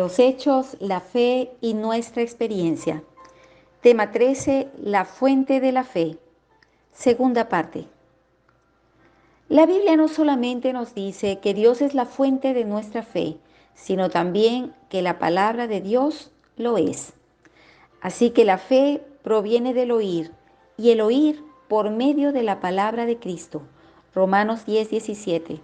Los hechos, la fe y nuestra experiencia. Tema 13. La fuente de la fe. Segunda parte. La Biblia no solamente nos dice que Dios es la fuente de nuestra fe, sino también que la palabra de Dios lo es. Así que la fe proviene del oír, y el oír por medio de la palabra de Cristo. Romanos 10:17.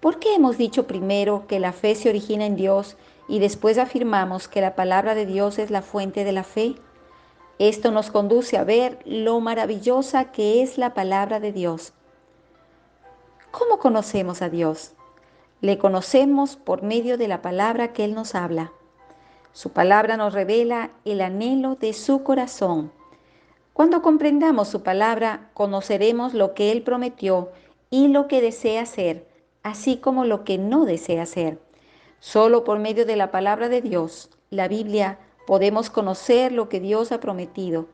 ¿Por qué hemos dicho primero que la fe se origina en Dios y después afirmamos que la palabra de Dios es la fuente de la fe? Esto nos conduce a ver lo maravillosa que es la palabra de Dios. ¿Cómo conocemos a Dios? Le conocemos por medio de la palabra que Él nos habla. Su palabra nos revela el anhelo de su corazón. Cuando comprendamos su palabra, conoceremos lo que Él prometió y lo que desea hacer, así como lo que no desea hacer. Solo por medio de la palabra de Dios, la Biblia, podemos conocer lo que Dios ha prometido.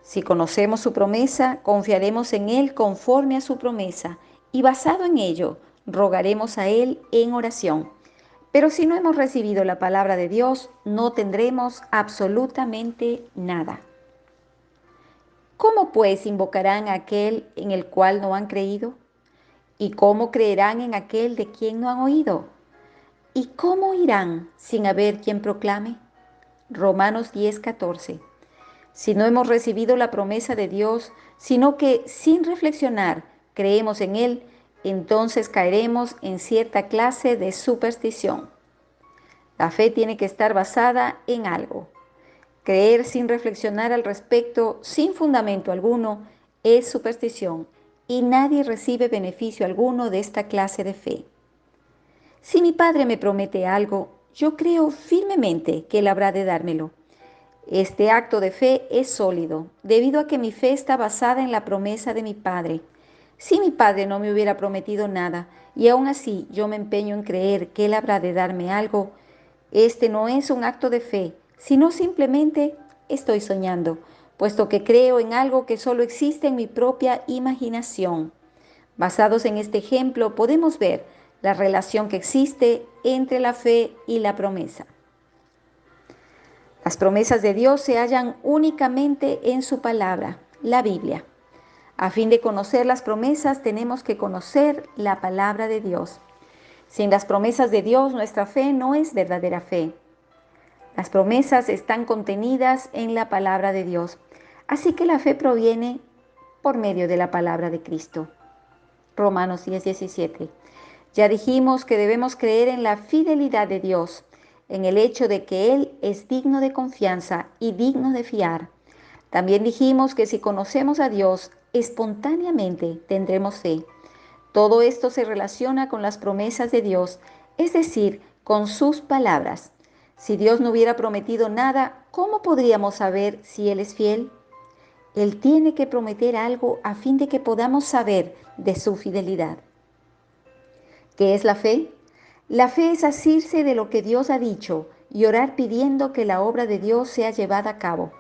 Si conocemos su promesa, confiaremos en Él conforme a su promesa y basado en ello, rogaremos a Él en oración. Pero si no hemos recibido la palabra de Dios, no tendremos absolutamente nada. ¿Cómo pues invocarán a aquel en el cual no han creído? ¿Y cómo creerán en aquel de quien no han oído? ¿Y cómo irán sin haber quien proclame? Romanos 10:14. Si no hemos recibido la promesa de Dios, sino que sin reflexionar creemos en Él, entonces caeremos en cierta clase de superstición. La fe tiene que estar basada en algo. Creer sin reflexionar al respecto, sin fundamento alguno, es superstición y nadie recibe beneficio alguno de esta clase de fe. Si mi Padre me promete algo, yo creo firmemente que Él habrá de dármelo. Este acto de fe es sólido, debido a que mi fe está basada en la promesa de mi Padre. Si mi Padre no me hubiera prometido nada, y aún así yo me empeño en creer que Él habrá de darme algo, este no es un acto de fe, sino simplemente estoy soñando, puesto que creo en algo que solo existe en mi propia imaginación. Basados en este ejemplo, podemos ver la relación que existe entre la fe y la promesa. Las promesas de Dios se hallan únicamente en su palabra, la Biblia. A fin de conocer las promesas, tenemos que conocer la palabra de Dios. Sin las promesas de Dios, nuestra fe no es verdadera fe. Las promesas están contenidas en la palabra de Dios, así que la fe proviene por medio de la palabra de Cristo. Romanos 10:17. Ya dijimos que debemos creer en la fidelidad de Dios, en el hecho de que Él es digno de confianza y digno de fiar. También dijimos que si conocemos a Dios, espontáneamente tendremos fe. Todo esto se relaciona con las promesas de Dios, es decir, con sus palabras. Si Dios no hubiera prometido nada, ¿cómo podríamos saber si Él es fiel? Él tiene que prometer algo a fin de que podamos saber de su fidelidad. ¿Qué es la fe? La fe es asirse de lo que Dios ha dicho y orar pidiendo que la obra de Dios sea llevada a cabo.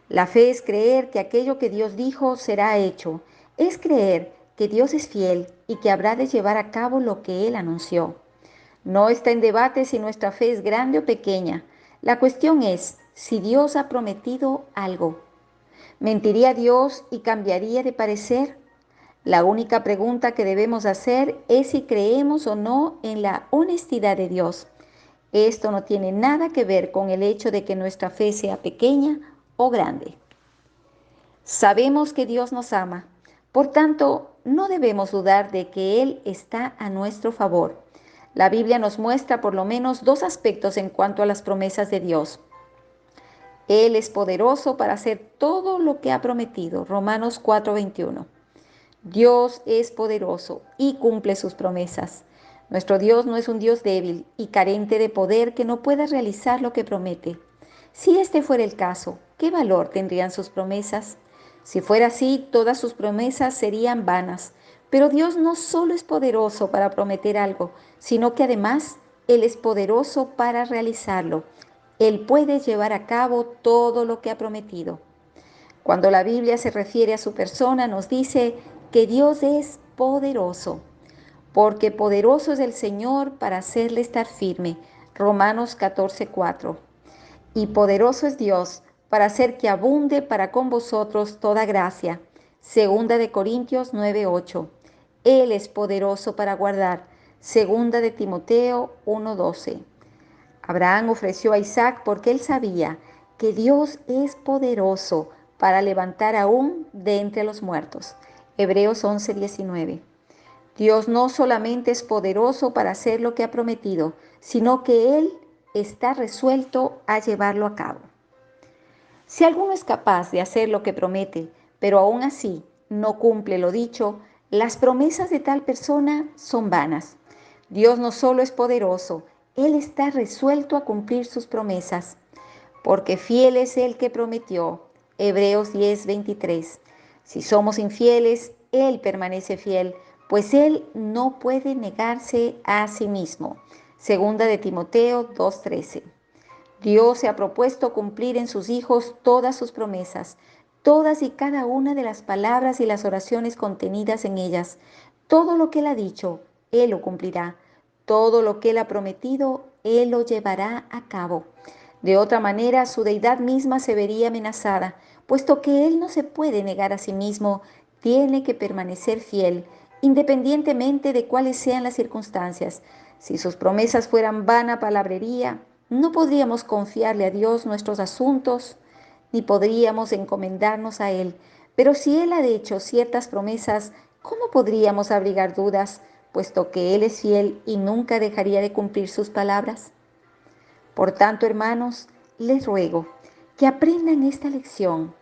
La fe es creer que aquello que Dios dijo será hecho. Es creer que Dios es fiel y que habrá de llevar a cabo lo que Él anunció. No está en debate si nuestra fe es grande o pequeña. La cuestión es si Dios ha prometido algo. ¿Mentiría Dios y cambiaría de parecer? La única pregunta que debemos hacer es si creemos o no en la honestidad de Dios. Esto no tiene nada que ver con el hecho de que nuestra fe sea pequeña o grande. Sabemos que Dios nos ama, por tanto, no debemos dudar de que Él está a nuestro favor. La Biblia nos muestra por lo menos dos aspectos en cuanto a las promesas de Dios. Él es poderoso para hacer todo lo que ha prometido. Romanos 4:21. Dios es poderoso y cumple sus promesas. Nuestro Dios no es un Dios débil y carente de poder que no pueda realizar lo que promete. Si este fuera el caso, ¿qué valor tendrían sus promesas? Si fuera así, todas sus promesas serían vanas. Pero Dios no solo es poderoso para prometer algo, sino que además Él es poderoso para realizarlo. Él puede llevar a cabo todo lo que ha prometido. Cuando la Biblia se refiere a su persona, nos dice que Dios es poderoso, porque poderoso es el Señor para hacerle estar firme. Romanos 14:4. Y poderoso es Dios para hacer que abunde para con vosotros toda gracia. Segunda de Corintios 9:8. Él es poderoso para guardar. Segunda de Timoteo 1:12. Abraham ofreció a Isaac porque él sabía que Dios es poderoso para levantar aún de entre los muertos. Hebreos 11:19. Dios no solamente es poderoso para hacer lo que ha prometido, sino que Él está resuelto a llevarlo a cabo. Si alguno es capaz de hacer lo que promete, pero aún así no cumple lo dicho, las promesas de tal persona son vanas. Dios no solo es poderoso, Él está resuelto a cumplir sus promesas, porque fiel es el que prometió. Hebreos 10:23. Si somos infieles, Él permanece fiel, pues Él no puede negarse a sí mismo. Segunda de Timoteo 2:13. Dios se ha propuesto cumplir en sus hijos todas sus promesas, todas y cada una de las palabras y las oraciones contenidas en ellas. Todo lo que Él ha dicho, Él lo cumplirá. Todo lo que Él ha prometido, Él lo llevará a cabo. De otra manera, su deidad misma se vería amenazada, puesto que Él no se puede negar a sí mismo, tiene que permanecer fiel, independientemente de cuáles sean las circunstancias. Si sus promesas fueran vana palabrería, no podríamos confiarle a Dios nuestros asuntos, ni podríamos encomendarnos a Él. Pero si Él ha hecho ciertas promesas, ¿cómo podríamos abrigar dudas, puesto que Él es fiel y nunca dejaría de cumplir sus palabras? Por tanto, hermanos, les ruego que aprendan esta lección.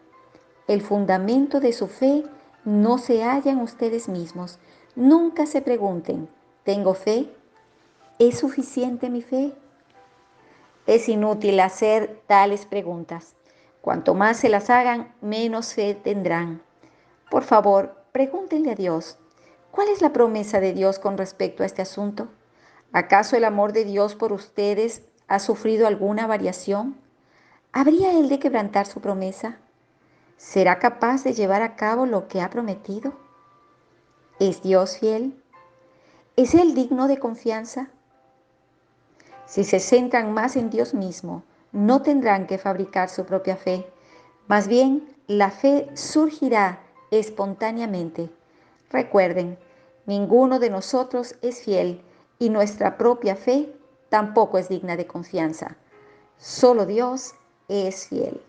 El fundamento de su fe no se halla en ustedes mismos. Nunca se pregunten, ¿tengo fe? ¿Es suficiente mi fe? Es inútil hacer tales preguntas. Cuanto más se las hagan, menos fe tendrán. Por favor, pregúntenle a Dios, ¿cuál es la promesa de Dios con respecto a este asunto? ¿Acaso el amor de Dios por ustedes ha sufrido alguna variación? ¿Habría Él de quebrantar su promesa? ¿Será capaz de llevar a cabo lo que ha prometido? ¿Es Dios fiel? ¿Es Él digno de confianza? Si se centran más en Dios mismo, no tendrán que fabricar su propia fe. Más bien, la fe surgirá espontáneamente. Recuerden, ninguno de nosotros es fiel y nuestra propia fe tampoco es digna de confianza. Solo Dios es fiel.